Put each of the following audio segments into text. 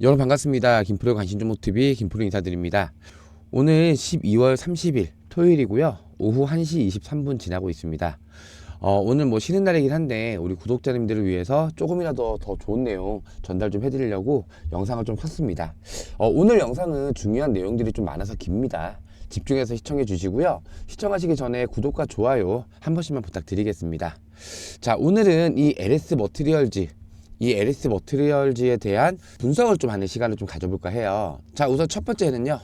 여러분 반갑습니다. 김프로의 관심종목TV 김프로 인사드립니다. 오늘 12월 30일 토요일이고요. 오후 1시 23분 지나고 있습니다. 오늘 뭐 쉬는 날이긴 한데 우리 구독자님들을 위해서 조금이라도 더 좋은 내용 전달 좀 해드리려고 영상을 좀 켰습니다. 오늘 영상은 중요한 내용들이 좀 많아서 깁니다. 집중해서 시청해 주시고요. 시청하시기 전에 구독과 좋아요 한 번씩만 부탁드리겠습니다. 자, 오늘은 이 LS 머티리얼즈에 대한 분석을 좀 하는 시간을 좀 가져볼까 해요. 자, 우선 첫 번째는요,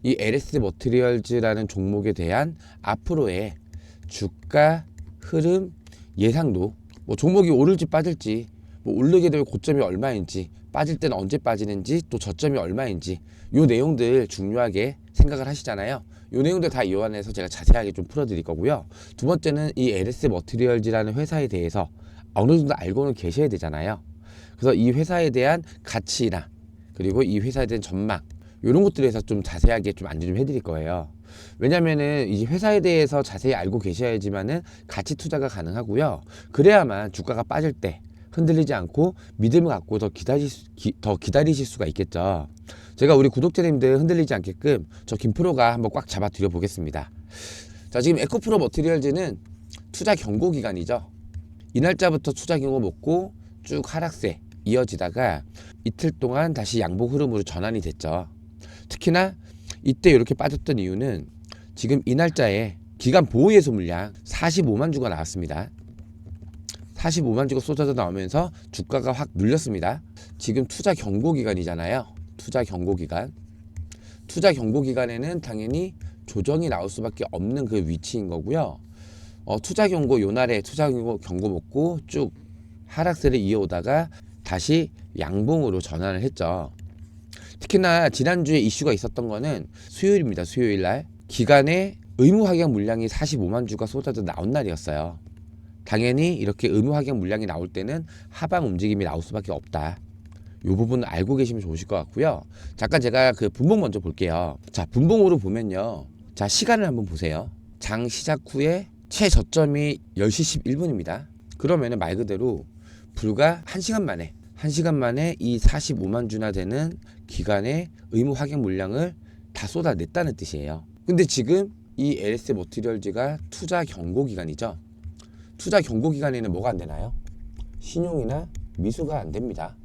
이 LS 머티리얼즈라는 종목에 대한 앞으로의 주가 흐름 예상도, 뭐 종목이 오를지 빠질지, 뭐 오르게 되면 고점이 얼마인지, 빠질 때는 언제 빠지는지, 또 저점이 얼마인지, 요 내용들 중요하게 생각을 하시잖아요. 요 내용들 다 이완해서 제가 자세하게 좀 풀어드릴 거고요. 두 번째는 이 LS 머티리얼즈라는 회사에 대해서 어느 정도 알고는 계셔야 되잖아요. 그래서 이 회사에 대한 가치나 그리고 이 회사에 대한 전망 이런 것들에 대해서 좀 자세하게 좀 안내 좀 해드릴 거예요. 왜냐면은 이 회사에 대해서 자세히 알고 계셔야지만은 가치 투자가 가능하고요. 그래야만 주가가 빠질 때 흔들리지 않고 믿음을 갖고 더 기다리실 수가 있겠죠. 제가 우리 구독자님들 흔들리지 않게끔 저 김프로가 한번 꽉 잡아 드려 보겠습니다. 자, 지금 에코프로 머티리얼즈는 투자 경고 기간이죠. 이 날짜부터 투자 경고 먹고 쭉 하락세 이어지다가 이틀 동안 다시 양봉 흐름으로 전환이 됐죠. 특히나 이때 이렇게 빠졌던 이유는 지금 이 날짜에 기간 보호예수 물량 45만 주가 나왔습니다. 45만 주가 쏟아져 나오면서 주가가 확 눌렸습니다. 지금 투자 경고 기간이잖아요. 투자 경고 기간에는 당연히 조정이 나올 수밖에 없는 그 위치인 거고요. 투자 경고 요날에 투자 경고 먹고 쭉 하락세를 이어오다가 다시 양봉으로 전환을 했죠. 특히나 지난주에 이슈가 있었던 거는 수요일입니다. 수요일날 기간에 의무 확약 물량이 45만 주가 쏟아져 나온 날이었어요. 당연히 이렇게 의무 확약 물량이 나올 때는 하방 움직임이 나올 수밖에 없다. 이 부분 알고 계시면 좋으실 것 같고요. 잠깐 제가 그 분봉 먼저 볼게요. 자, 분봉으로 보면요. 자, 시간을 한번 보세요. 장 시작 후에 최저점이 10시 11분입니다. 그러면은 말 그대로 불과 1시간 만에 이 45만 주나 되는 기간의 의무 확약 물량을 다 쏟아냈다는 뜻이에요. 근데 지금 이 LS 머티리얼즈가 투자 경고 기간이죠. 투자 경고 기간에는 뭐가 안 되나요? 신용이나 미수가 안 됩니다.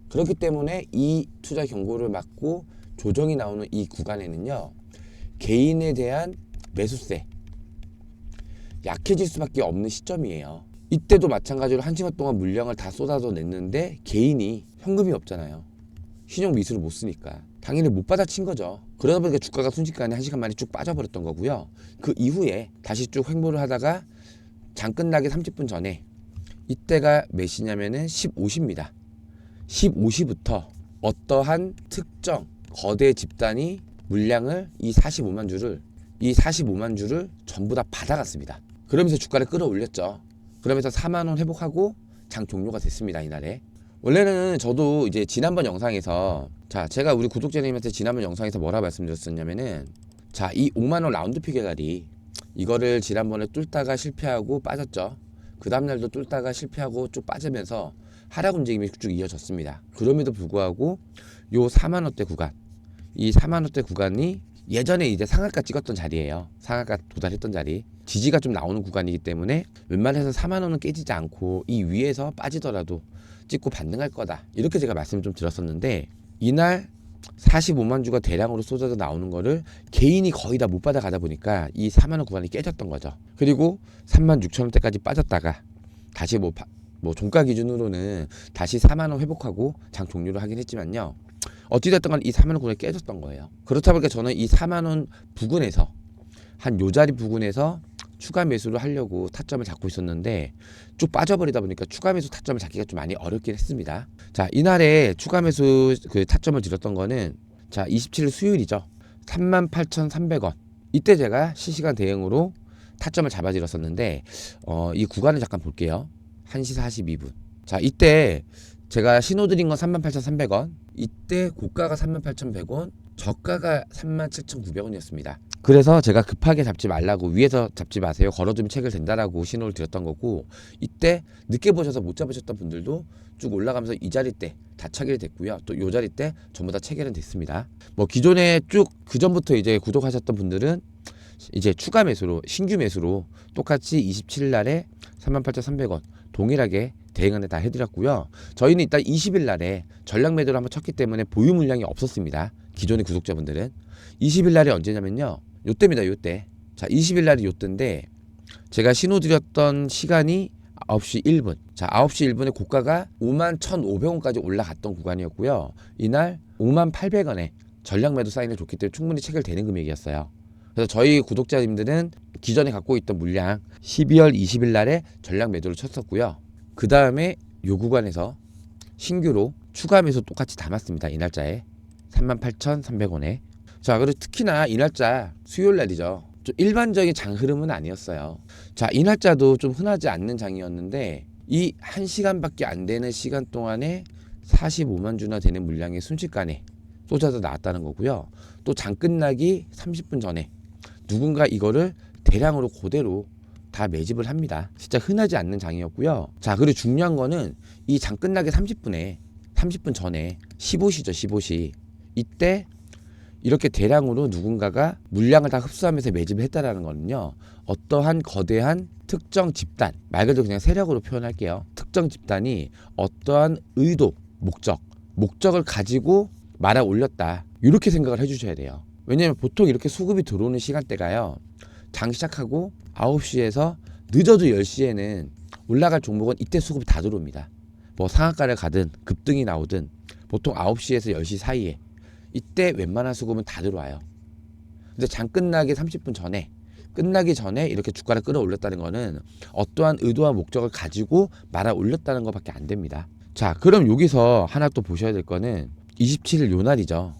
그렇기 때문에 이 투자 경고를 맞고 조정이 나오는 이 구간에는요, 개인에 대한 매수세 약해질 수밖에 없는 시점이에요. 이때도 마찬가지로 1시간 동안 물량을 다 쏟아서 냈는데 개인이 현금이 없잖아요. 신용 미수를 못 쓰니까 당연히 못 받아친 거죠. 그러다 보니까 주가가 순식간에 1시간 만에 쭉 빠져버렸던 거고요. 그 이후에 다시 쭉 횡보를 하다가 장 끝나기 30분 전에 이때가 몇 시냐면은 10:50입니다. 10:50부터 어떠한 특정 거대 집단이 물량을 이 45만 주를 전부 다 받아갔습니다. 그러면서 주가를 끌어올렸죠. 그러면서 4만 원 회복하고 장 종료가 됐습니다. 이날에. 원래는 저도 이제 지난번 영상에서, 자, 제가 우리 구독자님한테 지난번 영상에서 뭐라 말씀드렸었냐면은, 자, 이 5만 원 라운드 피겨다리 이거를 지난번에 뚫다가 실패하고 빠졌죠. 그 다음날도 뚫다가 실패하고 쭉 빠지면서 하락 움직임이 쭉 이어졌습니다. 그럼에도 불구하고 요 4만 원대 구간, 이 4만 원대 구간이 예전에 이제 상한가 찍었던 자리예요. 상한가 도달했던 자리. 지지가 좀 나오는 구간이기 때문에 웬만해서 4만 원은 깨지지 않고 이 위에서 빠지더라도 찍고 반등할 거다. 이렇게 제가 말씀을 좀 드렸었는데, 이날 45만 주가 대량으로 쏟아져 나오는 거를 개인이 거의 다 못 받아가다 보니까 이 4만 원 구간이 깨졌던 거죠. 그리고 3만 6천 원대까지 빠졌다가 다시 뭐 종가 기준으로는 다시 4만 원 회복하고 장 종료를 하긴 했지만요. 어찌됐든 간 이 4만 원 구간이 깨졌던 거예요. 그렇다 보니까 저는 이 4만 원 부근에서 한 요 자리 부근에서 추가 매수를 하려고 타점을 잡고 있었는데 쭉 빠져버리다 보니까 추가 매수 타점을 잡기가 좀 많이 어렵긴 했습니다. 자, 이날에 추가 매수 그 타점을 드렸던 거는, 자, 27일 수요일이죠. 38,300원. 이때 제가 실시간 대응으로 타점을 잡아드렸었는데, 이 구간을 잠깐 볼게요. 1시 42분. 자, 이때 제가 신호 드린 건 38,300원. 이때 고가가 38,100원, 저가가 37,900원이었습니다. 그래서 제가 급하게 잡지 말라고, 위에서 잡지 마세요, 걸어두면 체결 된다라고 신호를 드렸던 거고, 이때 늦게 보셔서 못 잡으셨던 분들도 쭉 올라가면서 이 자리 때 다 체결이 됐고요. 또 요 자리 때 전부 다 체결은 됐습니다. 뭐 기존에 쭉 그 전부터 이제 구독하셨던 분들은 이제 추가 매수로, 신규 매수로 똑같이 27일 날에 38,300원 동일하게 대응을 다 해드렸고요. 저희는 일단 20일 날에 전략 매도를 한번 쳤기 때문에 보유 물량이 없었습니다. 기존의 구독자분들은 20일 날에 언제냐면요, 요때입니다. 요때. 자, 20일 날이 요때인데 제가 신호 드렸던 시간이 9시 1분. 자, 9시 1분에 고가가 51,500원까지 올라갔던 구간이었고요. 이날 58,800원에 전략 매도 사인을 줬기 때문에 충분히 체결되는 금액이었어요. 그래서 저희 구독자님들은 기존에 갖고 있던 물량 12월 20일 날에 전략 매도를 쳤었고요. 그 다음에 요 구간에서 신규로 추가 매수 똑같이 담았습니다. 이 날짜에 38,300원에. 자, 그리고 특히나 이 날짜 수요일 날이죠. 좀 일반적인 장 흐름은 아니었어요. 자, 이 날짜도 좀 흔하지 않는 장이었는데 이 1시간밖에 안 되는 시간 동안에 45만 주나 되는 물량이 순식간에 쏟아져 나왔다는 거고요. 또 장 끝나기 30분 전에 누군가 이거를 대량으로 그대로 다 매집을 합니다. 진짜 흔하지 않는 장이었고요. 자, 그리고 중요한 거는 이 장 끝나기 30분 전에 15시죠, 15시. 이때 이렇게 대량으로 누군가가 물량을 다 흡수하면서 매집을 했다라는 거는요, 어떠한 거대한 특정 집단, 말 그대로 그냥 세력으로 표현할게요. 특정 집단이 어떠한 의도, 목적을 가지고 말아 올렸다, 이렇게 생각을 해주셔야 돼요. 왜냐면 보통 이렇게 수급이 들어오는 시간대가요, 장 시작하고 9시에서 늦어도 10시에는 올라갈 종목은 이때 수급이 다 들어옵니다. 뭐 상한가를 가든 급등이 나오든 보통 9시에서 10시 사이에 이때 웬만한 수급은 다 들어와요. 근데 장 끝나기 30분 전에, 끝나기 전에 이렇게 주가를 끌어올렸다는 거는 어떠한 의도와 목적을 가지고 말아 올렸다는 것밖에 안 됩니다. 자, 그럼 여기서 하나 또 보셔야 될 거는 27일 요 날이죠.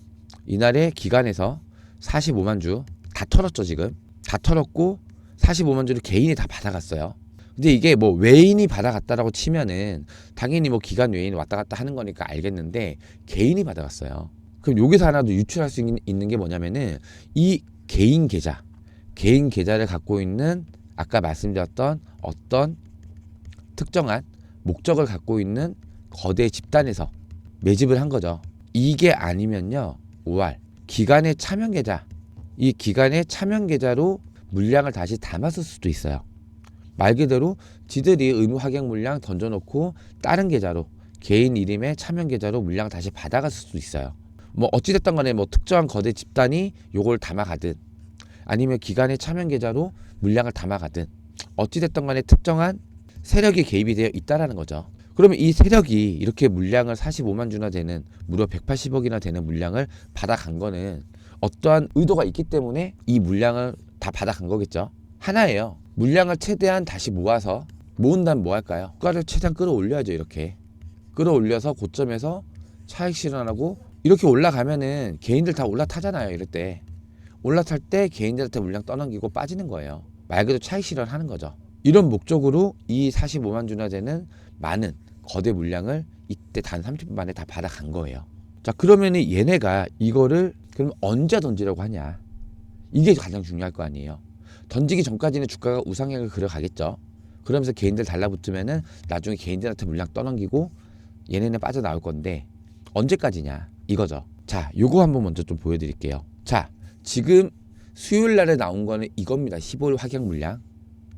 이날에 기관에서 45만 주 다 털었죠. 지금 다 털었고 45만 주를 개인이 다 받아갔어요. 근데 이게 뭐 외인이 받아갔다라고 치면은 당연히 뭐 기관 외인이 왔다 갔다 하는 거니까 알겠는데, 개인이 받아갔어요. 그럼 여기서 하나 더 유출할 수 있는 게 뭐냐면은 이 개인 계좌를 갖고 있는 아까 말씀드렸던 어떤 특정한 목적을 갖고 있는 거대 집단에서 매집을 한 거죠. 이게 아니면요, 5월 기간의 차명 계좌, 이 기간의 차명 계좌로 물량을 다시 담았을 수도 있어요. 말 그대로 지들이 의무 확약 물량 던져놓고 다른 계좌로, 개인 이름의 차명 계좌로 물량을 다시 받아갔을 수도 있어요. 뭐 어찌됐든 간에 뭐 특정한 거대 집단이 요걸 담아가든 아니면 기관의 차명 계좌로 물량을 담아가든 어찌됐든 간에 특정한 세력이 개입이 되어 있다라는 거죠. 그러면 이 세력이 이렇게 물량을 45만 주나 되는, 무려 180억이나 되는 물량을 받아간 거는 어떠한 의도가 있기 때문에 이 물량을 다 받아간 거겠죠. 하나예요. 물량을 최대한 다시 모아서, 모은 다음 뭐 할까요? 주가를 최대한 끌어올려야죠. 이렇게 끌어올려서 고점에서 차익 실현하고, 이렇게 올라가면은 개인들 다 올라타잖아요. 이럴 때 올라탈 때 개인들한테 물량 떠넘기고 빠지는 거예요. 말 그대로 차익 실현하는 거죠. 이런 목적으로 이 45만 주나 되는 많은 거대 물량을 이때 단 30분 만에 다 받아간 거예요. 자, 그러면은 얘네가 이거를 그럼 언제 던지려고 하냐, 이게 가장 중요할 거 아니에요. 던지기 전까지는 주가가 우상향을 그려가겠죠. 그러면서 개인들 달라붙으면은 나중에 개인들한테 물량 떠넘기고 얘네는 빠져나올 건데 언제까지냐 이거죠. 자, 요거 한번 먼저 좀 보여드릴게요. 자, 지금 수요일 날에 나온 거는 이겁니다. 15일 확약 물량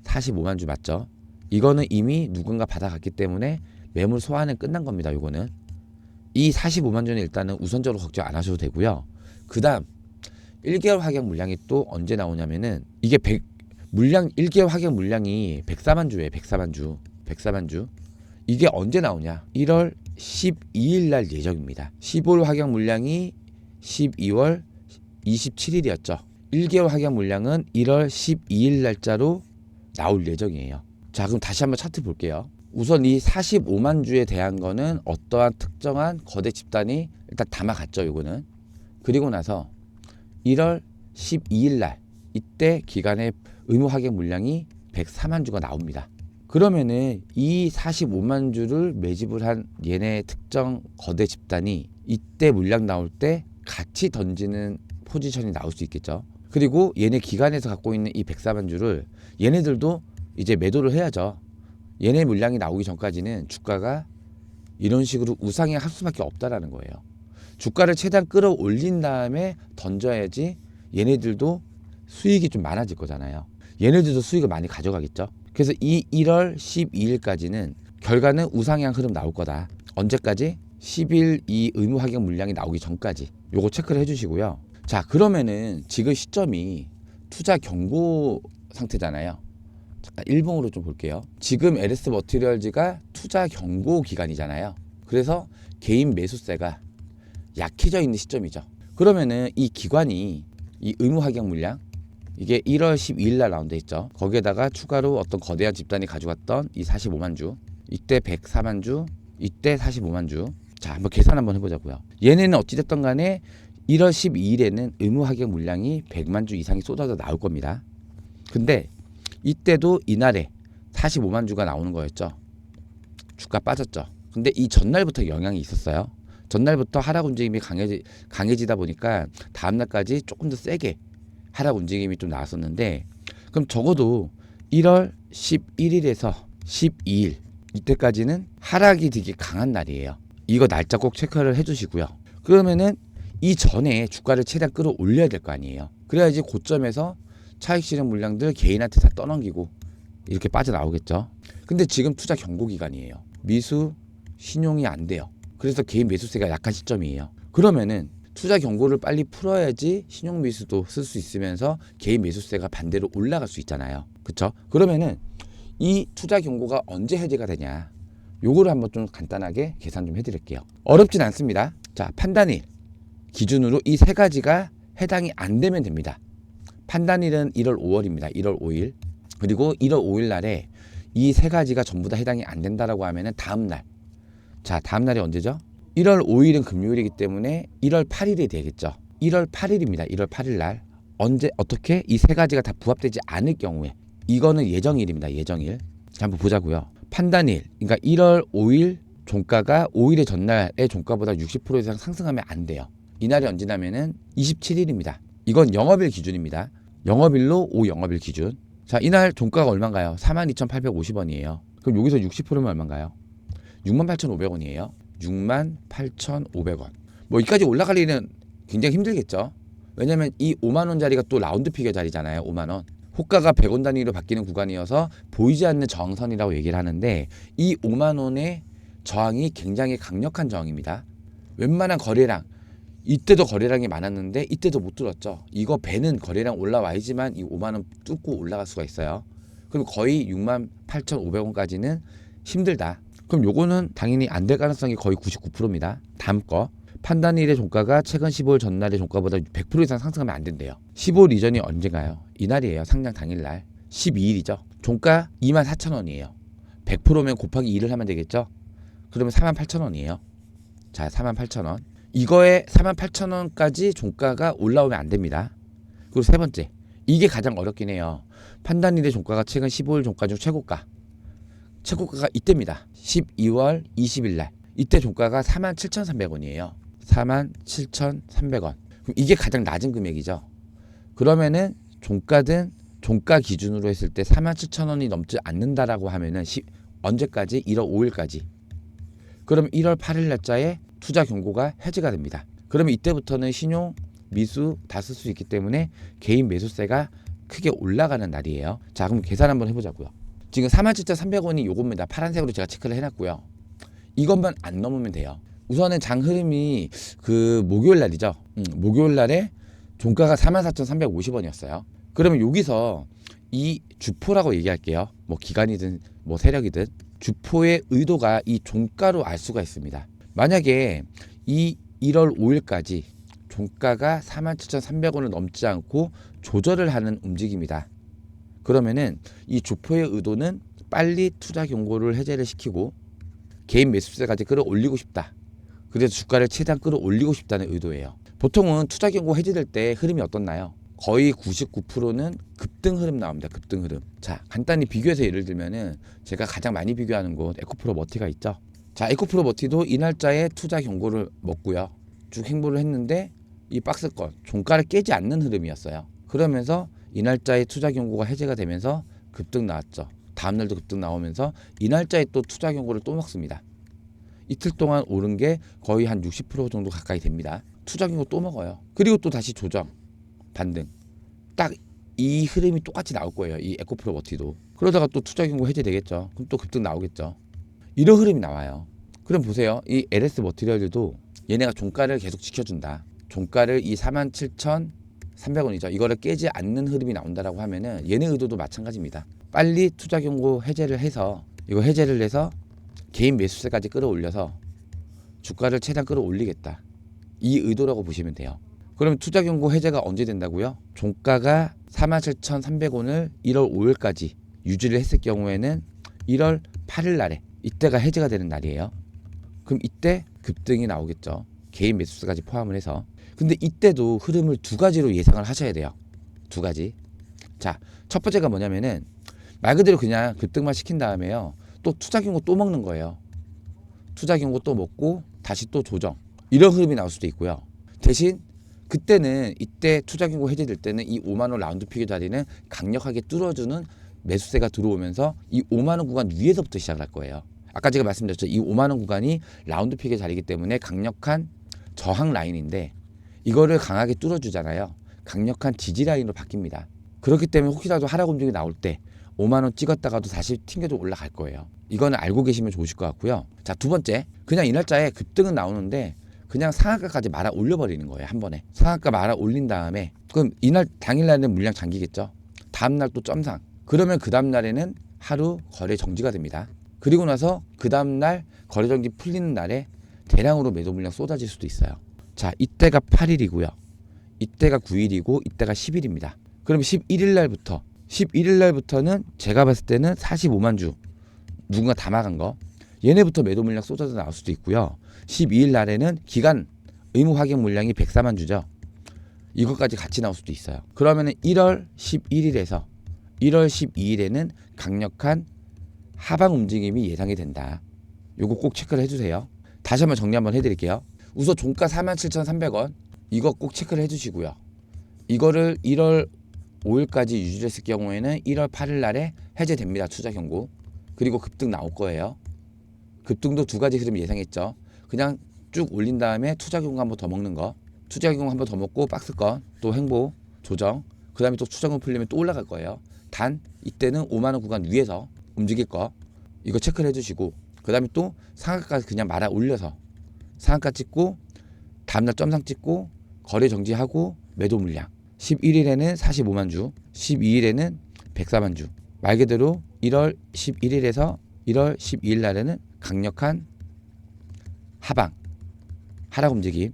45만 주 맞죠? 이거는 이미 누군가 받아갔기 때문에 매물 소화는 끝난 겁니다. 요거는 이 45만 주는 일단은 우선적으로 걱정 안 하셔도 되고요. 그 다음 1개월 확약 물량이 또 언제 나오냐면은 이게 물량 1개월 확약 물량이 104만 주예요. 104만 주. 이게 언제 나오냐? 1월 12일 날 예정입니다. 15일 확약 물량이 12월 27일이었죠. 1개월 확약 물량은 1월 12일 날짜로 나올 예정이에요. 자, 그럼 다시 한번 차트 볼게요. 우선 이 45만 주에 대한 거는 어떠한 특정한 거대 집단이 일단 담아갔죠. 요거는. 그리고 나서 1월 12일 날 이때 기간의 의무 확약 물량이 104만 주가 나옵니다. 그러면은 이 45만 주를 매집을 한 얘네 특정 거대 집단이 이때 물량 나올 때 같이 던지는 포지션이 나올 수 있겠죠. 그리고 얘네 기관에서 갖고 있는 이 104만 주를 얘네들도 이제 매도를 해야죠. 얘네 물량이 나오기 전까지는 주가가 이런 식으로 우상향 할 수밖에 없다라는 거예요. 주가를 최대한 끌어올린 다음에 던져야지 얘네들도 수익이 좀 많아질 거잖아요. 얘네들도 수익을 많이 가져가겠죠. 그래서 이 1월 12일까지는 결과는 우상향 흐름 나올 거다. 언제까지? 10일 이 의무 확인 물량이 나오기 전까지 요거 체크를 해주시고요. 자, 그러면은 지금 시점이 투자 경고 상태잖아요. 잠깐 일봉으로 좀 볼게요. 지금 LS 머티리얼즈가 투자 경고 기간이잖아요. 그래서 개인 매수세가 약해져 있는 시점이죠. 그러면은 이 기관이 이 의무 확인 물량 이게 1월 12일 날 라운드 했죠. 거기에다가 추가로 어떤 거대한 집단이 가져갔던 이 45만 주, 이때 104만 주, 이때 45만 주. 자, 한번 계산 한번 해보자고요. 얘네는 어찌됐든 간에 1월 12일에는 의무 확인 물량이 100만 주 이상이 쏟아져 나올 겁니다. 근데 이때도 이날에 45만 주가 나오는 거였죠. 주가 빠졌죠. 근데 이 전날부터 영향이 있었어요. 전날부터 하락 움직임이 강해지다 보니까 다음날까지 조금 더 세게 하락 움직임이 좀 나왔었는데, 그럼 적어도 1월 11일에서 12일 이때까지는 하락이 되게 강한 날이에요. 이거 날짜 꼭 체크를 해주시고요. 그러면은 이 전에 주가를 최대한 끌어올려야 될 거 아니에요. 그래야지 고점에서 차익 실현 물량들 개인한테 다 떠넘기고 이렇게 빠져나오겠죠. 근데 지금 투자 경고 기간이에요. 미수 신용이 안 돼요. 그래서 개인 매수세가 약한 시점이에요. 그러면은 투자 경고를 빨리 풀어야지 신용 미수도 쓸 수 있으면서 개인 매수세가 반대로 올라갈 수 있잖아요. 그쵸? 그러면은 이 투자 경고가 언제 해제가 되냐, 요거를 한번 좀 간단하게 계산 좀 해드릴게요. 어렵진 않습니다. 자, 판단일 기준으로 이 세 가지가 해당이 안 되면 됩니다. 판단일은 1월 5월입니다. 1월 5일. 그리고 1월 5일 날에 이 세 가지가 전부 다 해당이 안 된다라고 하면은 다음 날. 자, 다음 날이 언제죠? 1월 5일은 금요일이기 때문에 1월 8일이 되겠죠. 1월 8일입니다. 1월 8일 날. 언제 어떻게 이 세 가지가 다 부합되지 않을 경우에 이거는 예정일입니다. 예정일. 자, 한번 보자고요. 판단일. 그러니까 1월 5일 종가가 5일의 전날의 종가보다 60% 이상 상승하면 안 돼요. 이날이 언제냐면은 27일입니다. 이건 영업일 기준입니다. 영업일로 5영업일 기준. 자, 이날 종가가 얼마인가요? 42,850원이에요. 그럼 여기서 60%면 얼마인가요? 68,500원이에요. 68,500원. 뭐 이까지 올라갈 일은 굉장히 힘들겠죠. 왜냐면 이 5만 원짜리가 또 라운드 피겨 자리잖아요. 5만 원. 호가가 100원 단위로 바뀌는 구간이어서 보이지 않는 저항선이라고 얘기를 하는데, 이 5만 원의 저항이 굉장히 강력한 저항입니다. 웬만한 거래량, 이때도 거래량이 많았는데 이때도 못 뚫었죠. 이거 배는 거래량 올라와야지만 이 5만 원 뚫고 올라갈 수가 있어요. 그럼 거의 68,500원까지는 힘들다. 그럼 요거는 당연히 안 될 가능성이 거의 99%입니다. 다음 거. 판단일의 종가가 최근 15일 전날의 종가보다 100% 이상 상승하면 안 된대요. 15일 이전이 언제가요? 이날이에요. 상장 당일날. 12일이죠. 종가 24,000원이에요. 100%면 곱하기 2를 하면 되겠죠? 그러면 48,000원이에요. 자, 48,000원. 이거에 48,000원까지 종가가 올라오면 안 됩니다. 그리고 세 번째. 이게 가장 어렵긴 해요. 판단일의 종가가 최근 15일 종가 중 최고가가 이때입니다. 12월 20일 날. 이때 종가가 47,300원이에요. 47,300원. 그럼 이게 가장 낮은 금액이죠. 그러면은 종가든 종가 기준으로 했을 때 47,000원이 넘지 않는다라고 하면은 언제까지? 1월 5일까지. 그럼 1월 8일 날짜에 투자 경고가 해제가 됩니다. 그러면 이때부터는 신용, 미수 다 쓸 수 있기 때문에 개인 매수세가 크게 올라가는 날이에요. 자, 그럼 계산 한번 해보자고요. 지금 47,300원이 요겁니다. 파란색으로 제가 체크를 해놨고요. 이것만 안 넘으면 돼요. 우선은 장 흐름이 그 목요일 날이죠. 목요일 날에 종가가 44,350원이었어요. 그러면 여기서 이 주포라고 얘기할게요. 뭐 기간이든 뭐 세력이든 주포의 의도가 이 종가로 알 수가 있습니다. 만약에 이 1월 5일까지 종가가 47,300원을 넘지 않고 조절을 하는 움직임이다. 그러면은 이 주포의 의도는 빨리 투자 경고를 해제를 시키고 개인 매수세까지 끌어올리고 싶다. 그래서 주가를 최대한 끌어올리고 싶다는 의도예요. 보통은 투자 경고 해제될 때 흐름이 어떻나요? 거의 99%는 급등 흐름 나옵니다. 급등 흐름. 자, 간단히 비교해서 예를 들면은 제가 가장 많이 비교하는 곳 에코프로 머티가 있죠. 자, 에코프로 머티도 이 날짜에 투자 경고를 먹고요. 쭉 행보를 했는데 이 박스권 종가를 깨지 않는 흐름이었어요. 그러면서 이 날짜에 투자 경고가 해제가 되면서 급등 나왔죠. 다음 날도 급등 나오면서 이 날짜에 또 투자 경고를 또 먹습니다. 이틀 동안 오른 게 거의 한 60% 정도 가까이 됩니다. 투자 경고 또 먹어요. 그리고 또 다시 조정, 반등. 딱 이 흐름이 똑같이 나올 거예요. 이 에코프로버티도. 그러다가 또 투자 경고 해제되겠죠. 그럼 또 급등 나오겠죠. 이런 흐름이 나와요. 그럼 보세요. 이 LS 머티리얼도 얘네가 종가를 계속 지켜준다. 종가를 이 47,300원이죠. 이거를 깨지 않는 흐름이 나온다라고 하면은 얘네 의도도 마찬가지입니다. 빨리 투자 경고 해제를 해서 이거 해제를 해서 개인 매수세까지 끌어올려서 주가를 최대한 끌어올리겠다. 이 의도라고 보시면 돼요. 그러면 투자 경고 해제가 언제 된다고요? 종가가 47,300원을 1월 5일까지 유지를 했을 경우에는 1월 8일 날에 이때가 해제가 되는 날이에요. 그럼 이때 급등이 나오겠죠. 개인 매수세까지 포함을 해서. 근데 이때도 흐름을 두 가지로 예상을 하셔야 돼요. 두 가지. 자, 첫 번째가 뭐냐면은 말 그대로 그냥 급등만 시킨 다음에요. 또 투자 경고 또 먹는 거예요. 투자 경고 또 먹고 다시 또 조정. 이런 흐름이 나올 수도 있고요. 대신 그때는 이때 투자 경고 해제될 때는 이 5만 원 라운드 피겨 자리는 강력하게 뚫어주는 매수세가 들어오면서 이 5만 원 구간 위에서부터 시작을 할 거예요. 아까 제가 말씀드렸죠. 이 5만 원 구간이 라운드 피겨 자리이기 때문에 강력한 저항 라인인데 이거를 강하게 뚫어주잖아요. 강력한 지지 라인으로 바뀝니다. 그렇기 때문에 혹시라도 하락 움직임이 나올 때 5만 원 찍었다가도 다시 튕겨도 올라갈 거예요. 이거는 알고 계시면 좋으실 것 같고요. 자, 두 번째. 그냥 이 날짜에 급등은 나오는데 그냥 상한가까지 말아 올려버리는 거예요. 한 번에. 상한가 말아 올린 다음에 그럼 이날 당일날에는 물량 잠기겠죠. 다음날 또 점상. 그러면 그 다음날에는 하루 거래 정지가 됩니다. 그리고 나서 그 다음날 거래 정지 풀리는 날에 대량으로 매도 물량 쏟아질 수도 있어요. 자, 이때가 8일이고요. 이때가 9일이고 이때가 10일입니다. 그럼 11일 날부터는 제가 봤을 때는 45만 주 누군가 담아간 거 얘네부터 매도 물량 쏟아져 나올 수도 있고요. 12일 날에는 기간 의무 확인 물량이 104만 주죠. 이것까지 같이 나올 수도 있어요. 그러면은 1월 11일에서 1월 12일에는 강력한 하방 움직임이 예상이 된다. 요거 꼭 체크를 해주세요. 다시 한번 정리 한번 해드릴게요. 우선 종가 47,300원 이거 꼭 체크를 해주시고요. 이거를 1월 5일까지 유지했을 경우에는 1월 8일 날에 해제됩니다. 투자 경고. 그리고 급등 나올 거예요. 급등도 두 가지 흐름 예상했죠. 그냥 쭉 올린 다음에 투자 경고 한 번 더 먹는 거. 투자 경고 한 번 더 먹고 박스권 또 횡보 조정. 그 다음에 또 투자 경고 풀리면 또 올라갈 거예요. 단 이때는 5만 원 구간 위에서 움직일 거. 이거 체크를 해주시고 그 다음에 또 상한가까지 그냥 말아 올려서 상한가 찍고 다음날 점상 찍고 거래 정지하고 매도 물량 11일에는 45만 주 12일에는 104만 주 말 그대로 1월 11일에서 1월 12일 날에는 강력한 하방 하락 움직임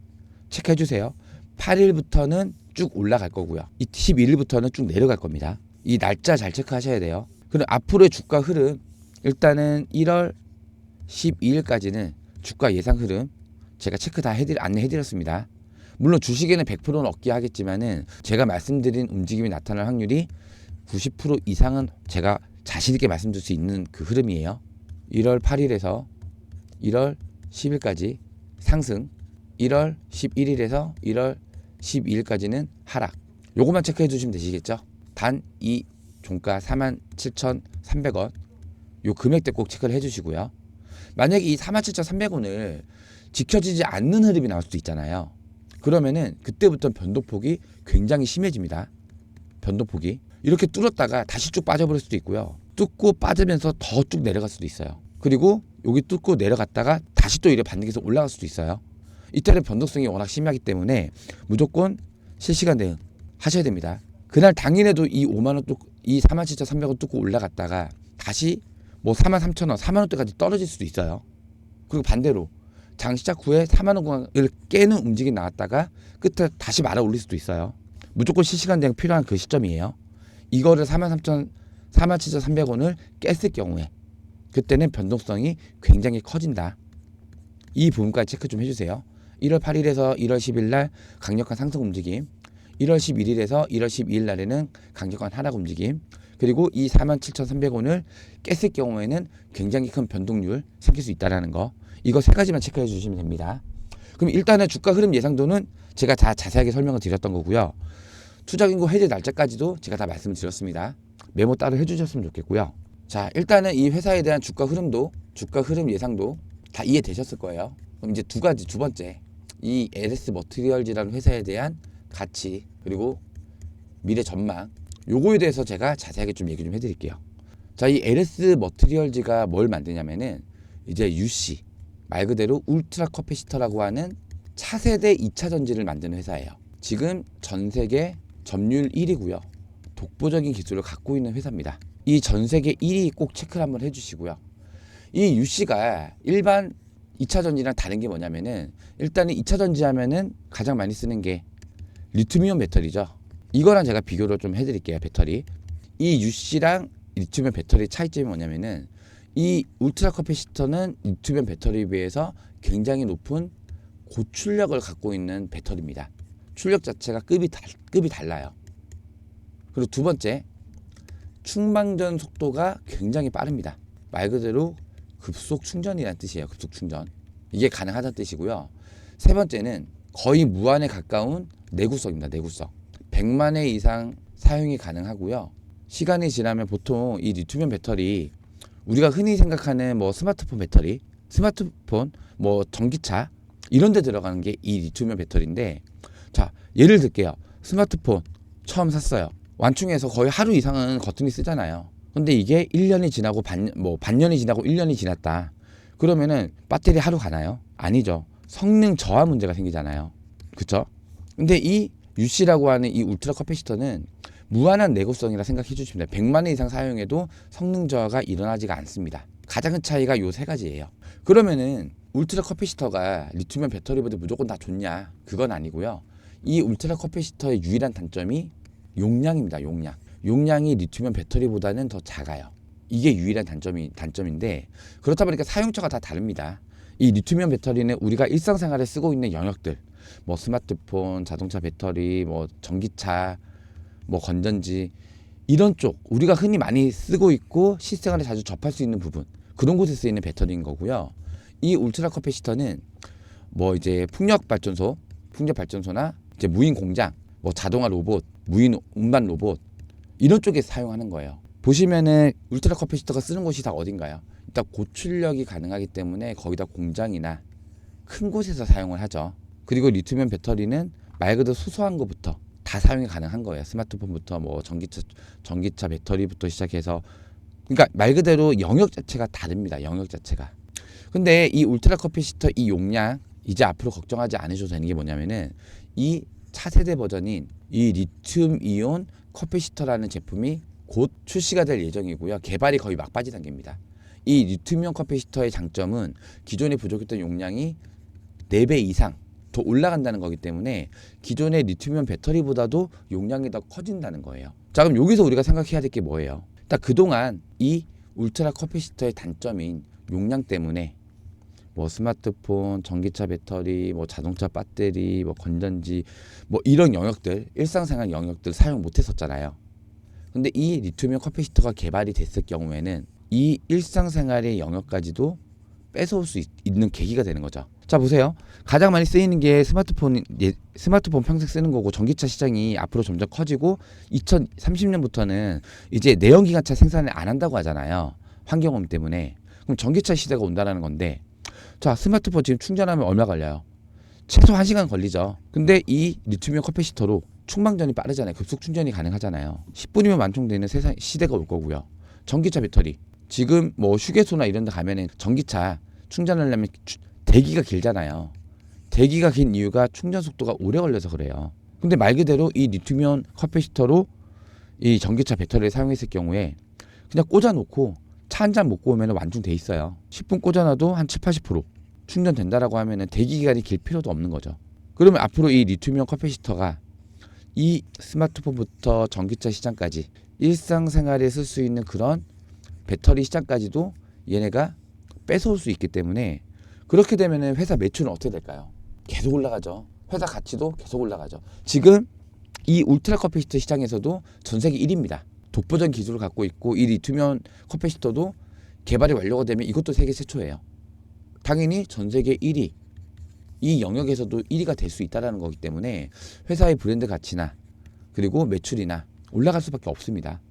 체크해 주세요. 8일부터는 쭉 올라갈 거고요. 11일부터는 쭉 내려갈 겁니다. 이 날짜 잘 체크하셔야 돼요. 그럼 앞으로의 주가 흐름 일단은 1월 12일까지는 주가 예상 흐름 제가 체크 다 안내해드렸습니다. 물론 주식에는 100%는 없게 하겠지만은 제가 말씀드린 움직임이 나타날 확률이 90% 이상은 제가 자신 있게 말씀드릴 수 있는 그 흐름이에요. 1월 8일에서 1월 10일까지 상승, 1월 11일에서 1월 12일까지는 하락. 요것만 체크해 주시면 되시겠죠. 단 이 종가 47,300원 요 금액대 꼭 체크를 해 주시고요. 만약에 이 47,300원을 지켜지지 않는 흐름이 나올 수도 있잖아요. 그러면은 그때부터 변동폭이 굉장히 심해집니다. 변동폭이 이렇게 뚫었다가 다시 쭉 빠져버릴 수도 있고요. 뚫고 빠지면서 더 쭉 내려갈 수도 있어요. 그리고 여기 뚫고 내려갔다가 다시 또 이래 반등해서 올라갈 수도 있어요. 이때는 변동성이 워낙 심하기 때문에 무조건 실시간 대응 하셔야 됩니다. 그날 당일에도 이 5만 원 뚫고 이 47,300원 뚫고 올라갔다가 다시 뭐 43,000원, 4만 원대까지 떨어질 수도 있어요. 그리고 반대로 장 시작 후에 4만 원 구간을 깨는 움직임이 나왔다가 끝에 다시 말아 올릴 수도 있어요. 무조건 실시간 대응 필요한 그 시점이에요. 이거를 47,300원을 깼을 경우에 그때는 변동성이 굉장히 커진다. 이 부분까지 체크 좀 해주세요. 1월 8일에서 1월 10일 날 강력한 상승 움직임, 1월 11일에서 1월 12일 날에는 강력한 하락 움직임, 그리고 이 47,300원을 깼을 경우에는 굉장히 큰 변동률 생길 수 있다는 거. 이거 세 가지만 체크해 주시면 됩니다. 그럼 일단은 주가 흐름 예상도는 제가 다 자세하게 설명을 드렸던 거고요. 투자 경고 해제 날짜까지도 제가 다 말씀을 드렸습니다. 메모 따로 해주셨으면 좋겠고요. 자, 일단은 이 회사에 대한 주가 흐름 예상도 다 이해되셨을 거예요. 그럼 이제 두 번째, 이 LS 머티리얼즈라는 회사에 대한 가치 그리고 미래 전망, 요거에 대해서 제가 자세하게 좀 얘기 좀 해드릴게요. 자, 이 LS 머티리얼즈가 뭘 만드냐면은 이제 UC, 말 그대로 울트라 커패시터라고 하는 차세대 2차 전지를 만드는 회사예요. 지금 전 세계 점유율 1위고요. 독보적인 기술을 갖고 있는 회사입니다. 이 전 세계 1위 꼭 체크를 한번 해주시고요. 이 UC가 일반 2차 전지랑 다른 게 뭐냐면은 일단은 2차 전지 하면은 가장 많이 쓰는 게 리튬이온 배터리죠. 이거랑 제가 비교를 좀 해드릴게요. 배터리. 이 UC랑 리튬이온 배터리 차이점이 뭐냐면은 이 울트라 커패시터는 리튬이온 배터리에 비해서 굉장히 높은 고출력을 갖고 있는 배터리입니다. 출력 자체가 급이 달라요. 그리고 두 번째, 충방전 속도가 굉장히 빠릅니다. 말 그대로 급속 충전이라는 뜻이에요. 급속 충전. 이게 가능하다는 뜻이고요. 세 번째는 거의 무한에 가까운 내구성입니다. 내구성. 100만 회 이상 사용이 가능하고요. 시간이 지나면 보통 이 리튬이온 배터리, 우리가 흔히 생각하는 뭐 스마트폰 배터리, 스마트폰, 뭐 전기차 이런 데 들어가는 게 이 리튬이온 배터리인데, 자, 예를 들게요. 스마트폰 처음 샀어요. 완충해서 거의 하루 이상은 거뜬히 쓰잖아요. 근데 이게 1년이 지나고 반년이 지나고 1년이 지났다. 그러면은 배터리 하루 가나요? 아니죠. 성능 저하 문제가 생기잖아요. 그쵸? 근데 이 UC라고 하는 이 울트라 커패시터는 무한한 내구성이라 생각해 주시면 돼요. 100만 회 이상 사용해도 성능 저하가 일어나지가 않습니다. 가장 큰 차이가 요 세 가지예요. 그러면은 울트라 커패시터가 리튬이온 배터리보다 무조건 다 좋냐? 그건 아니고요. 이 울트라 커패시터의 유일한 단점이 용량입니다. 용량이 리튬이온 배터리보다는 더 작아요. 이게 유일한 단점인데, 그렇다 보니까 사용처가 다 다릅니다. 이 리튬이온 배터리는 우리가 일상생활에 쓰고 있는 영역들, 뭐 스마트폰, 자동차 배터리, 뭐 전기차, 뭐 건전지, 이런 쪽 우리가 흔히 많이 쓰고 있고 실생활에 자주 접할 수 있는 부분, 그런 곳에 쓰이는 배터리인 거고요. 이 울트라 커패시터는 뭐 이제 풍력 발전소나 이제 무인 공장, 뭐 자동화 로봇, 무인 운반 로봇, 이런 쪽에 사용하는 거예요. 보시면은 울트라 커패시터가 쓰는 곳이 다 어딘가요? 일단 고출력이 가능하기 때문에 거기다 공장이나 큰 곳에서 사용을 하죠. 그리고 리튬이온 배터리는 말 그대로 소소한 것부터 다 사용이 가능한 거예요. 스마트폰부터 뭐 전기차 배터리부터 시작해서, 그러니까 말 그대로 영역 자체가 다릅니다. 영역 자체가. 근데 이 울트라 커패시터 이 용량, 이제 앞으로 걱정하지 않으셔도 되는 게 뭐냐면은 이 차세대 버전인 이 리튬 이온 커패시터라는 제품이 곧 출시가 될 예정이고요. 개발이 거의 막바지 단계입니다. 이 리튬 이온 커패시터의 장점은 기존에 부족했던 용량이 4배 이상 더 올라간다는 거기 때문에 기존의 리튬 이온 배터리보다도 용량이 더 커진다는 거예요. 자, 그럼 여기서 우리가 생각해야 될 게 뭐예요? 일단 그동안 이 울트라 커패시터의 단점인 용량 때문에 뭐 스마트폰, 전기차 배터리, 뭐 자동차 배터리, 뭐 건전지, 뭐 이런 영역들, 일상생활 영역들 사용 못 했었잖아요. 근데 이 리튬이온 커패시터가 개발이 됐을 경우에는 이 일상생활의 영역까지도 뺏어올 수 있는 계기가 되는 거죠. 자, 보세요. 가장 많이 쓰이는 게 스마트폰 평생 쓰는 거고, 전기차 시장이 앞으로 점점 커지고 2030년부터는 이제 내연기관차 생산을 안 한다고 하잖아요. 환경오염 때문에. 그럼 전기차 시대가 온다는 건데, 자, 스마트폰 지금 충전하면 얼마 걸려요? 최소 1시간 걸리죠. 근데 이 리튬이온 커패시터로 충방전이 빠르잖아요. 급속 충전이 가능하잖아요. 10분이면 완충되는 시대가 올 거고요. 전기차 배터리, 지금 뭐 휴게소나 이런 데 가면은 전기차 충전하려면 대기가 길잖아요. 대기가 긴 이유가 충전 속도가 오래 걸려서 그래요. 근데 말 그대로 이 리튬이온 커패시터로 이 전기차 배터리를 사용했을 경우에 그냥 꽂아놓고 차 한 잔 먹고 오면 완충돼 있어요. 10분 꽂아놔도 한 70-80% 충전된다라고 하면은 대기 기간이 길 필요도 없는 거죠. 그러면 앞으로 이 리튬이온 커패시터가 이 스마트폰부터 전기차 시장까지 일상생활에 쓸 수 있는 그런 배터리 시장까지도 얘네가 뺏어올 수 있기 때문에, 그렇게 되면은 회사 매출은 어떻게 될까요? 계속 올라가죠. 회사 가치도 계속 올라가죠. 지금 이 울트라 커패시터 시장에서도 전 세계 1위입니다. 독보적인 기술을 갖고 있고, 이 리튬이온 커패시터도 개발이 완료가 되면 이것도 세계 최초예요. 당연히 전 세계 1위, 이 영역에서도 1위가 될 수 있다는 거기 때문에 회사의 브랜드 가치나 그리고 매출이나 올라갈 수밖에 없습니다.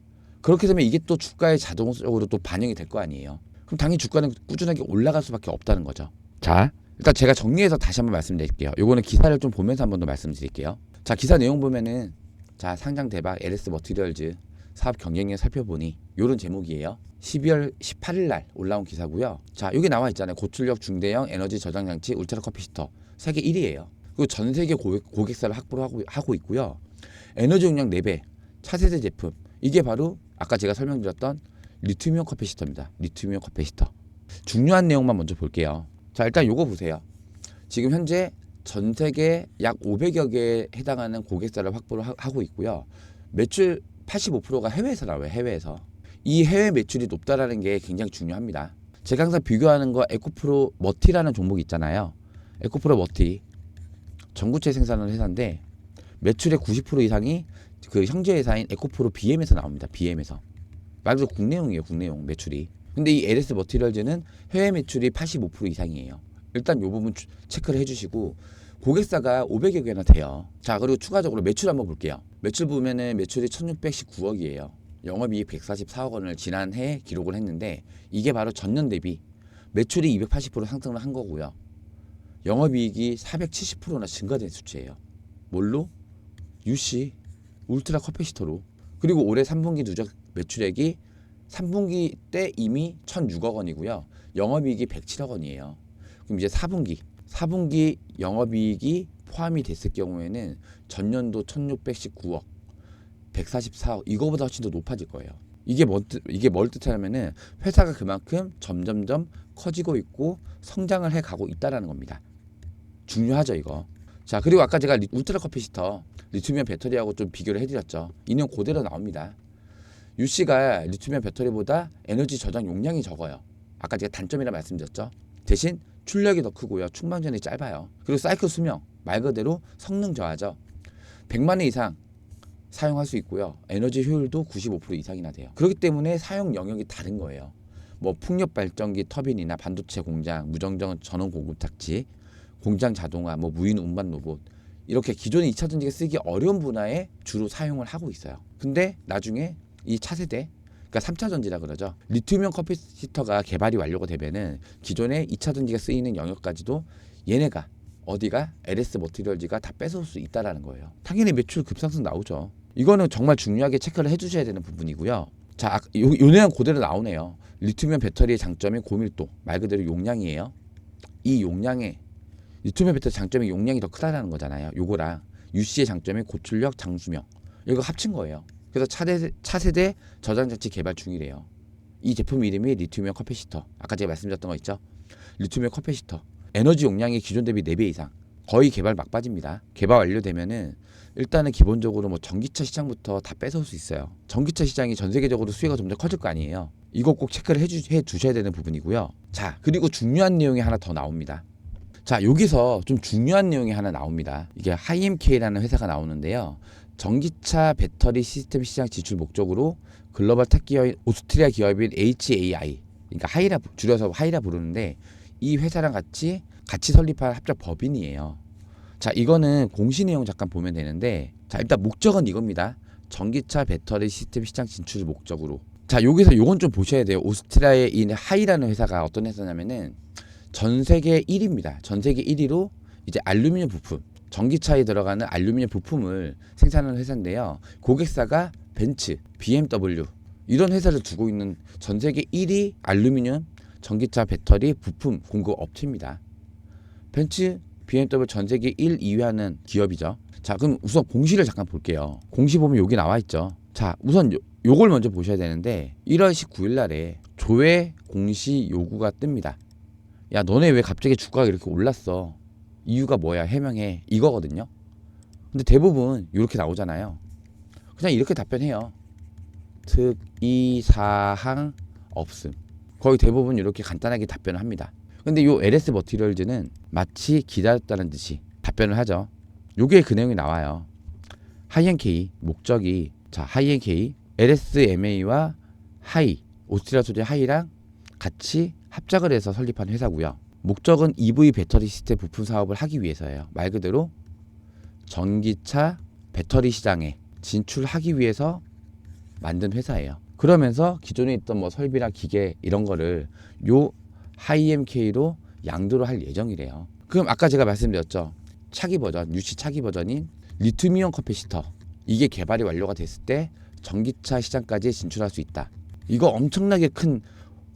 그렇게 되면 이게 또 주가에 자동적으로 또 반영이 될 거 아니에요. 그럼 당연히 주가는 꾸준하게 올라갈 수밖에 없다는 거죠. 자, 일단 제가 정리해서 다시 한번 말씀드릴게요. 요거는 기사를 좀 보면서 한번 더 말씀드릴게요. 자, 기사 내용 보면은 자, 상장 대박 LS 머티리얼즈 사업 경쟁력 살펴보니 요런 제목이에요. 12월 18일 날 올라온 기사고요. 자, 여기 나와 있잖아요. 고출력 중대형 에너지 저장 장치 울트라 커피시터 세계 1위예요. 그리고 전 세계 고객사를 확보를 하고 있고요. 에너지 용량 4배 차세대 제품. 이게 바로 아까 제가 설명드렸던 리튬이온 커피시터입니다. 리튬이온 커피시터. 중요한 내용만 먼저 볼게요. 자, 일단 요거 보세요. 지금 현재 전 세계 약 500여 개에 해당하는 고객사를 확보를 하고 있고요. 매출 85%가 해외에서 나와요. 해외에서. 이 해외 매출이 높다라는 게 굉장히 중요합니다. 제가 항상 비교하는 거 에코프로 머티라는 종목이 있잖아요. 에코프로 머티 전구체 생산하는 회사인데 매출의 90% 이상이 그 형제 회사인 에코프로 BM에서 나옵니다. BM에서. 말 그대로 국내용이에요. 국내용 매출이. 근데 이 LS 머티리얼즈는 해외 매출이 85% 이상이에요. 일단 이 부분 체크를 해주시고 고객사가 500여 개나 돼요. 자, 그리고 추가적으로 매출 한번 볼게요. 매출 보면은 매출이 1619억이에요. 영업이익 144억 원을 지난해 기록을 했는데 이게 바로 전년 대비 매출이 280% 상승을 한 거고요. 영업이익이 470%나 증가된 수치예요. 뭘로? UC 울트라 커피시터로. 그리고 올해 3분기 누적 매출액이 3분기 때 이미 1,006억 원이고요. 영업이익이 107억 원이에요. 그럼 이제 4분기 영업이익이 포함이 됐을 경우에는 전년도 1,619억, 144억 이거보다 훨씬 더 높아질 거예요. 이게 뭘 뜻하냐면은 회사가 그만큼 점점점 커지고 있고 성장을 해 가고 있다라는 겁니다. 중요하죠, 이거. 자, 그리고 아까 제가 울트라 커피시터 리튬이온 배터리하고 좀 비교를 해드렸죠. 인용 그대로 나옵니다. UC가 리튬이온 배터리보다 에너지 저장 용량이 적어요. 아까 제가 단점이라 말씀드렸죠. 대신 출력이 더 크고요. 충방전이 짧아요. 그리고 사이클 수명 말 그대로 성능 저하죠. 100만 회 이상 사용할 수 있고요. 에너지 효율도 95% 이상이나 돼요. 그렇기 때문에 사용 영역이 다른 거예요. 뭐 풍력 발전기 터빈이나 반도체 공장, 무정정 전원 공급 탁지, 공장 자동화, 뭐 무인 운반 로봇 이렇게 기존의 2차 전지가 쓰기 어려운 분야에 주로 사용을 하고 있어요. 근데 나중에 이 차세대 그러니까 3차 전지라 그러죠. 리튬이온 커피시터가 개발이 완료가 되면은 기존의 2차 전지가 쓰이는 영역까지도 얘네가 어디가 LS 머티리얼즈가 다 뺏어올 수 있다라는 거예요. 당연히 매출 급상승 나오죠. 이거는 정말 중요하게 체크를 해주셔야 되는 부분이고요. 자, 요 내용 그대로 나오네요. 리튬이온 배터리의 장점이 고밀도, 말 그대로 용량이에요. 이 용량에 리튬이온 배터리 장점이 용량이 더 크다라는 거잖아요. 요거랑 UC의 장점이 고출력, 장수명 이거 합친 거예요. 그래서 차세대 저장장치 개발 중이래요. 이 제품 이름이 리튬이온 커피시터. 아까 제가 말씀드렸던 거 있죠. 리튬이온 커피시터. 에너지 용량이 기존 대비 4배 이상. 거의 개발 막바지입니다. 개발 완료되면은 일단은 기본적으로 뭐 전기차 시장부터 다 뺏어올 수 있어요. 전기차 시장이 전 세계적으로 수요가 점점 커질 거 아니에요. 이거 꼭 체크를 해 주셔야 되는 부분이고요. 자, 그리고 중요한 내용이 하나 더 나옵니다. 자, 여기서 좀 중요한 내용이 하나 나옵니다. 이게 하이엠케이라는 회사가 나오는데요. 전기차 배터리 시스템 시장 진출 목적으로 글로벌 텍 기업인 오스트리아 기업인 HAI, 그러니까 하이라 줄여서 하이라 부르는데 이 회사랑 같이 설립한 합작 법인이에요. 자, 이거는 공시 내용 잠깐 보면 되는데, 자, 일단 목적은 이겁니다. 전기차 배터리 시스템 시장 진출 목적으로. 자, 여기서 요건 좀 보셔야 돼요. 오스트리아에 있는 하이라는 회사가 어떤 회사냐면은 전 세계 1위입니다. 전 세계 1위로 이제 알루미늄 부품, 전기차에 들어가는 알루미늄 부품을 생산하는 회사인데요. 고객사가 벤츠, BMW 이런 회사를 두고 있는 전 세계 1위 알루미늄 전기차 배터리 부품 공급 업체입니다. 벤츠, BMW 전 세계 1, 2위 하는 기업이죠. 자, 그럼 우선 공시를 잠깐 볼게요. 공시 보면 여기 나와 있죠. 자, 우선 요걸 먼저 보셔야 되는데 1월 19일 날에 조회 공시 요구가 뜹니다. 야, 너네 왜 갑자기 주가가 이렇게 올랐어? 이유가 뭐야? 해명해. 이거거든요. 근데 대부분 이렇게 나오잖아요. 그냥 이렇게 답변해요. 특이사항 없음. 거의 대부분 이렇게 간단하게 답변을 합니다. 근데 요 LS 머티리얼즈는 마치 기다렸다는 듯이 답변을 하죠. 요게 그 내용이 나와요. 하이엔케이 목적이 자 하이엔케이 LSMA와 하이 오스트리아 소재 하이랑 같이 합작을 해서 설립한 회사고요. 목적은 EV 배터리 시스템 부품 사업을 하기 위해서예요. 말 그대로 전기차 배터리 시장에 진출하기 위해서 만든 회사예요. 그러면서 기존에 있던 뭐 설비나 기계 이런 거를 요 하이엠K로 양도를 할 예정이래요. 그럼 아까 제가 말씀드렸죠. 차기 버전, UC 차기 버전인 리튬이온 커피시터, 이게 개발이 완료가 됐을 때 전기차 시장까지 진출할 수 있다. 이거 엄청나게 큰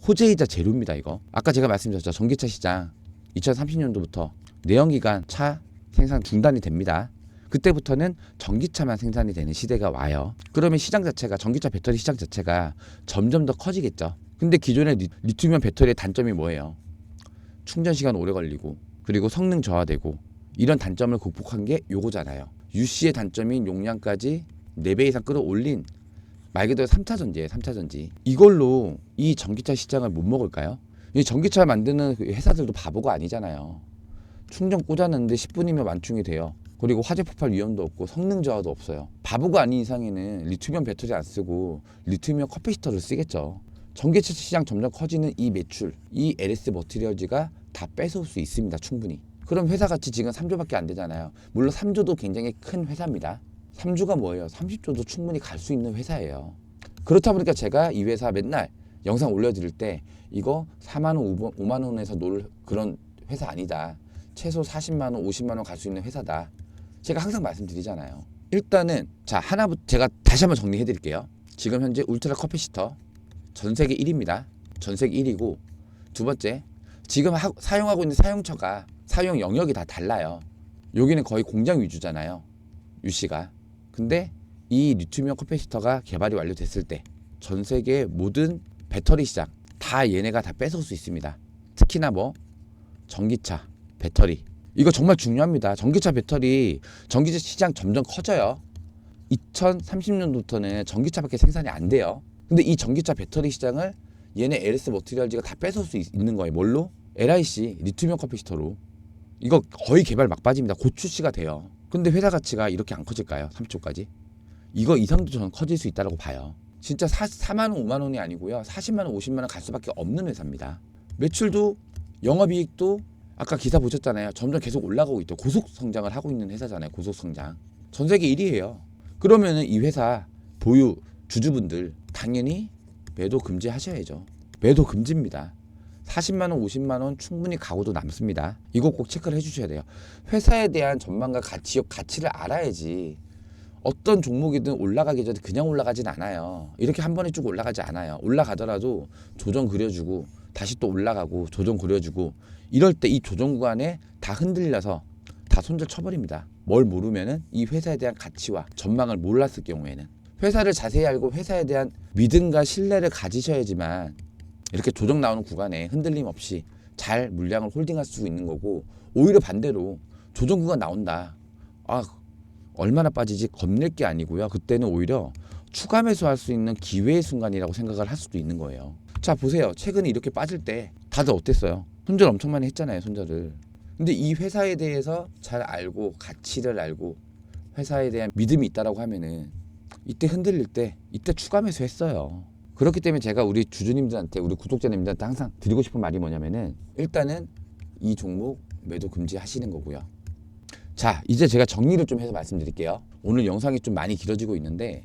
호재이자 재료입니다. 이거 아까 제가 말씀드렸죠. 전기차 시장 2030년도부터 내연기관 차 생산 중단이 됩니다. 그때부터는 전기차만 생산이 되는 시대가 와요. 그러면 시장 자체가, 전기차 배터리 시장 자체가 점점 더 커지겠죠. 근데 기존의 리튬이온 배터리의 단점이 뭐예요? 충전 시간 오래 걸리고, 그리고 성능 저하되고, 이런 단점을 극복한 게 요거잖아요. UC의 단점인 용량까지 4배 이상 끌어올린 말 그대로 3차 전지예요. 3차 전지. 이걸로 이 전기차 시장을 못 먹을까요? 이 전기차 만드는 회사들도 바보가 아니잖아요. 충전 꽂았는데 10분이면 완충이 돼요. 그리고 화재 폭발 위험도 없고 성능 저하도 없어요. 바보가 아닌 이상에는 리튬이온 배터리 안 쓰고 리튬이온 커피시터를 쓰겠죠. 전기차 시장 점점 커지는 이 매출, 이 LS 머티리얼즈가 다 뺏어올 수 있습니다. 충분히. 그럼 회사 가치 지금 3조밖에 안 되잖아요. 물론 3조도 굉장히 큰 회사입니다. 3조가 뭐예요? 30조도 충분히 갈 수 있는 회사예요. 그렇다 보니까 제가 이 회사 맨날 영상 올려드릴 때 이거 4만 원, 5만 원에서 놀 그런 회사 아니다. 최소 40만 원, 50만 원 갈 수 있는 회사다. 제가 항상 말씀드리잖아요. 일단은 자, 하나부터 제가 다시 한번 정리해 드릴게요. 지금 현재 울트라 커피시터 전 세계 1위입니다. 전 세계 1위고, 두 번째, 지금 사용하고 있는 사용처가, 사용 영역이 다 달라요. 여기는 거의 공장 위주잖아요. UC가. 근데 이 리튬이온 커피시터가 개발이 완료됐을 때 전 세계 모든 배터리 시장 다 얘네가 다 뺏어올 수 있습니다. 특히나 뭐 전기차 배터리, 이거 정말 중요합니다. 전기차 배터리, 전기차 시장 점점 커져요. 2030년부터는 전기차밖에 생산이 안 돼요. 근데 이 전기차 배터리 시장을 얘네 LS 머티리얼즈가 다 뺏어올 수 있는 거예요. 뭘로? LIC 리튬이온 커피시터로. 이거 거의 개발 막바지입니다. 곧 출시가 돼요. 근데 회사 가치가 이렇게 안 커질까요? 3조까지? 이거 이상도 저는 커질 수 있다고 봐요. 진짜 4만 원, 5만 원이 아니고요. 40만 원, 50만 원 갈 수밖에 없는 회사입니다. 매출도, 영업이익도 아까 기사 보셨잖아요. 점점 계속 올라가고 있죠. 고속 성장을 하고 있는 회사잖아요. 고속 성장. 전 세계 1위예요. 그러면은 이 회사 보유 주주분들 당연히 매도 금지하셔야죠. 매도 금지입니다. 40만 원, 50만 원 충분히 가고도 남습니다. 이거 꼭 체크를 해주셔야 돼요. 회사에 대한 전망과 가치를 알아야지. 어떤 종목이든 올라가기 전에 그냥 올라가진 않아요. 이렇게 한 번에 쭉 올라가지 않아요. 올라가더라도 조정 그려주고 다시 또 올라가고 조정 그려주고, 이럴 때 이 조정 구간에 다 흔들려서 다 손절 쳐버립니다. 뭘 모르면은 이 회사에 대한 가치와 전망을 몰랐을 경우에는. 회사를 자세히 알고 회사에 대한 믿음과 신뢰를 가지셔야지만 이렇게 조정 나오는 구간에 흔들림 없이 잘 물량을 홀딩할 수 있는 거고, 오히려 반대로 조정 구간 나온다, 아 얼마나 빠지지 겁낼 게 아니고요. 그때는 오히려 추가 매수할 수 있는 기회의 순간이라고 생각을 할 수도 있는 거예요. 자, 보세요. 최근에 이렇게 빠질 때 다들 어땠어요? 손절 엄청 많이 했잖아요. 손절을. 근데 이 회사에 대해서 잘 알고 가치를 알고 회사에 대한 믿음이 있다라고 하면은 이때 흔들릴 때 이때 추가 매수했어요. 그렇기 때문에 제가 우리 주주님들한테, 우리 구독자님들한테 항상 드리고 싶은 말이 뭐냐면은 일단은 이 종목 매도 금지하시는 거고요. 자, 이제 제가 정리를 좀 해서 말씀드릴게요. 오늘 영상이 좀 많이 길어지고 있는데,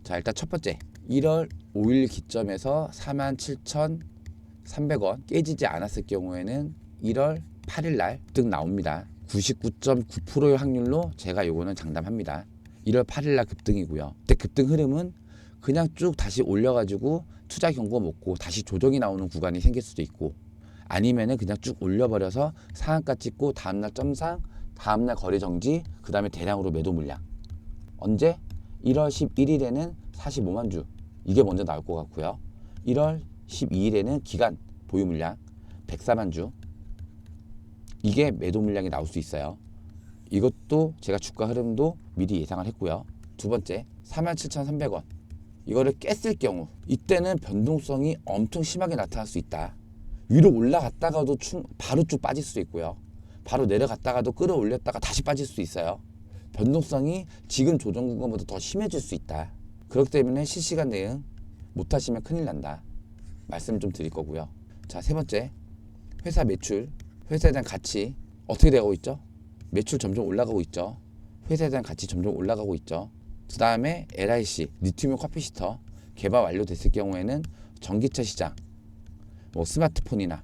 자, 일단 첫 번째, 1월 5일 기점에서 47,300원 깨지지 않았을 경우에는 1월 8일 날 급등 나옵니다. 99.9%의 확률로 제가 요거는 장담합니다. 1월 8일 날 급등이고요. 그때 급등 흐름은 그냥 쭉 다시 올려가지고 투자 경고 먹고 다시 조정이 나오는 구간이 생길 수도 있고, 아니면은 그냥 쭉 올려버려서 상한가 찍고 다음날 점상, 다음날 거래 정지, 그 다음에 대량으로 매도 물량. 언제? 1월 11일에는 45만 주, 이게 먼저 나올 것 같고요. 1월 12일에는 기간 보유 물량 104만 주, 이게 매도 물량이 나올 수 있어요. 이것도 제가 주가 흐름도 미리 예상을 했고요. 두 번째, 47,300원 이거를 깼을 경우, 이때는 변동성이 엄청 심하게 나타날 수 있다. 위로 올라갔다가도 바로 쭉 빠질 수도 있고요. 바로 내려갔다가도 끌어올렸다가 다시 빠질 수 있어요. 변동성이 지금 조정 구간보다 더 심해질 수 있다. 그렇기 때문에 실시간 대응 못하시면 큰일 난다. 말씀 좀 드릴 거고요. 자, 세 번째, 회사 매출, 회사에 대한 가치 어떻게 되고 있죠? 매출 점점 올라가고 있죠. 회사에 대한 가치 점점 올라가고 있죠. 그 다음에 LIC 리튬이온 커피시터 개발 완료됐을 경우에는 전기차 시장, 뭐 스마트폰이나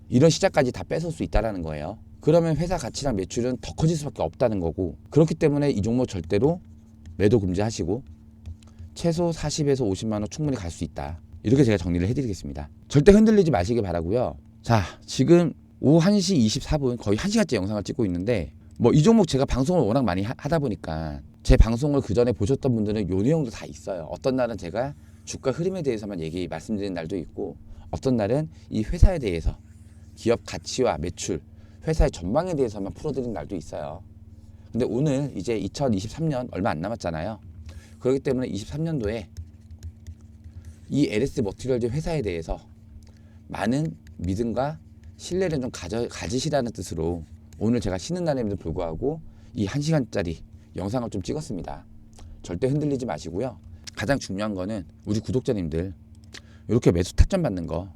이런 시장까지 다 뺏을 수 있다는 거예요. 그러면 회사 가치랑 매출은 더 커질 수밖에 없다는 거고, 그렇기 때문에 이 종목 절대로 매도 금지하시고 최소 40에서 50만 원 충분히 갈 수 있다. 이렇게 제가 정리를 해드리겠습니다. 절대 흔들리지 마시기 바라고요. 자, 지금 오후 1시 24분 거의 1시간째 영상을 찍고 있는데, 뭐 이 종목 제가 방송을 워낙 많이 하다 보니까 제 방송을 그 전에 보셨던 분들은 요 내용도 다 있어요. 어떤 날은 제가 주가 흐름에 대해서만 말씀드리는 날도 있고, 어떤 날은 이 회사에 대해서 기업 가치와 매출, 회사의 전망에 대해서만 풀어드리는 날도 있어요. 근데 오늘 이제 2023년 얼마 안 남았잖아요. 그렇기 때문에 23년도에 이 LS 머티리얼즈 회사에 대해서 많은 믿음과 신뢰를 좀 가지시라는 뜻으로 오늘 제가 쉬는 날임에도 불구하고 이 1시간짜리 영상을 좀 찍었습니다. 절대 흔들리지 마시고요. 가장 중요한 거는 우리 구독자님들 이렇게 매수 타점 받는 거,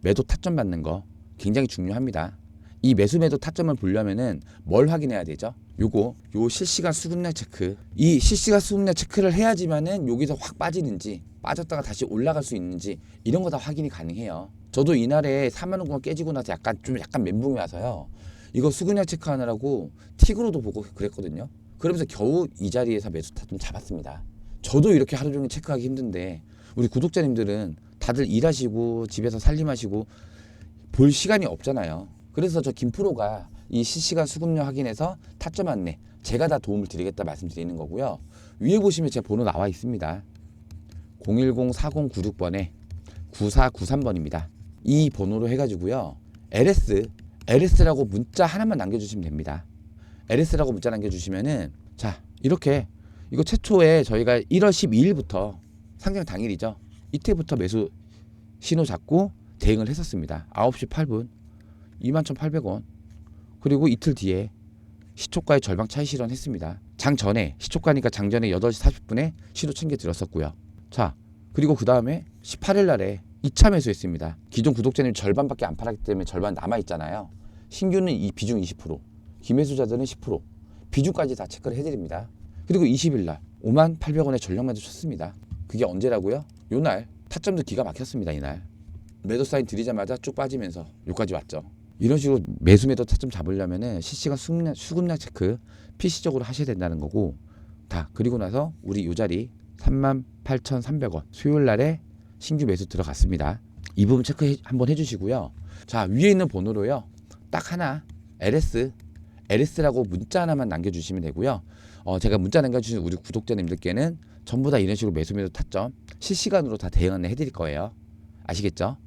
매도 타점 받는 거 굉장히 중요합니다. 이 매수 매도 타점을 보려면은 뭘 확인해야 되죠? 요 실시간 수급량 체크. 이 실시간 수급량 체크를 해야지만은 여기서 확 빠지는지 빠졌다가 다시 올라갈 수 있는지 이런 거 다 확인이 가능해요. 저도 이날에 4만 원권 깨지고 나서 약간 멘붕이 와서요. 이거 수급량 체크하느라고 틱으로도 보고 그랬거든요. 그러면서 겨우 이 자리에서 매수 타점 잡았습니다. 저도 이렇게 하루 종일 체크하기 힘든데 우리 구독자님들은 다들 일하시고 집에서 살림하시고 볼 시간이 없잖아요. 그래서 저 김프로가 이 실시간 수급량 확인해서 타점 안내 제가 다 도움을 드리겠다 말씀드리는 거고요. 위에 보시면 제 번호 나와 있습니다. 010-4096번에 9493번입니다. 이 번호로 해가지고요. LS라고 문자 하나만 남겨주시면 됩니다. LS라고 문자 남겨주시면은 자 이렇게 이거 최초에 저희가 1월 12일부터 상장 당일이죠. 이때부터 매수 신호 잡고 대응을 했었습니다. 9시 8분 21,800원. 그리고 이틀 뒤에 시초가의 절반 차익 실현했습니다. 장 전에 시초가니까 장 전에 8시 40분에 시도 챙겨 드렸었고요. 자, 그리고 그 다음에 18일 날에 2차 매수했습니다. 기존 구독자님 절반밖에 안 팔았기 때문에 절반 남아 있잖아요. 신규는 이 비중 20%, 기매수자들은 10%, 비중까지 다 체크를 해드립니다. 그리고 20일 날 58,000원에 전력 매도 쳤습니다. 그게 언제라고요? 요날 타점도 기가 막혔습니다. 이날 매도 사인 드리자마자 쭉 빠지면서 여기까지 왔죠. 이런 식으로 매수 매도 타점 잡으려면은 실시간 수급량 체크 필시적으로 하셔야 된다는 거고, 다 그리고 나서 우리 요 자리 38,300원 수요일 날에 신규 매수 들어갔습니다. 이 부분 체크 한번 해주시고요. 자, 위에 있는 번호로요 딱 하나 LS라고 문자 하나만 남겨주시면 되고요. 제가 문자 남겨주신 우리 구독자님들께는 전부 다 이런 식으로 매수 매도 타점 실시간으로 다 대응 해드릴 거예요. 아시겠죠?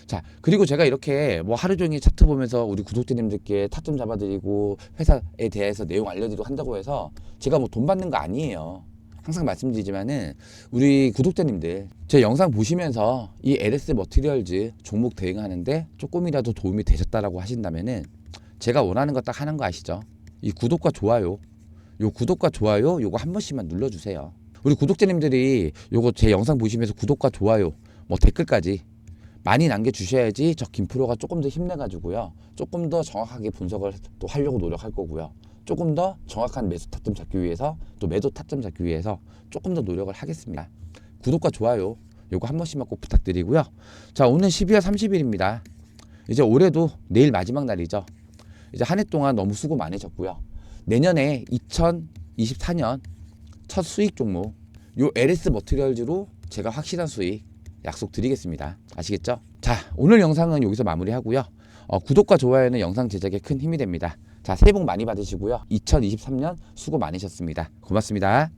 자, 그리고 제가 이렇게 뭐 하루 종일 차트 보면서 우리 구독자님들께 타점 잡아드리고 회사에 대해서 내용 알려드리고 한다고 해서 제가 뭐 돈 받는 거 아니에요. 항상 말씀드리지만은 우리 구독자님들 제 영상 보시면서 이 LS 머티리얼즈 종목 대응하는데 조금이라도 도움이 되셨다라고 하신다면은 제가 원하는 거 딱 하는 거 아시죠? 이 구독과 좋아요, 요거 한 번씩만 눌러주세요. 우리 구독자님들이 요거 제 영상 보시면서 구독과 좋아요, 뭐 댓글까지 많이 남겨주셔야지 저 김프로가 조금 더 힘내가지고요. 조금 더 정확하게 분석을 또 하려고 노력할 거고요. 조금 더 정확한 매수 타점 잡기 위해서 또 매도 타점 잡기 위해서 조금 더 노력을 하겠습니다. 구독과 좋아요 요거 한 번씩만 꼭 부탁드리고요. 자, 오늘 12월 30일입니다. 이제 올해도 내일 마지막 날이죠. 이제 한 해 동안 너무 수고 많으셨고요. 내년에 2024년 첫 수익 종목 요 LS 머티리얼즈로 제가 확실한 수익 약속드리겠습니다. 아시겠죠? 자, 오늘 영상은 여기서 마무리하고요. 구독과 좋아요는 영상 제작에 큰 힘이 됩니다. 자, 새해 복 많이 받으시고요. 2023년 수고 많으셨습니다. 고맙습니다.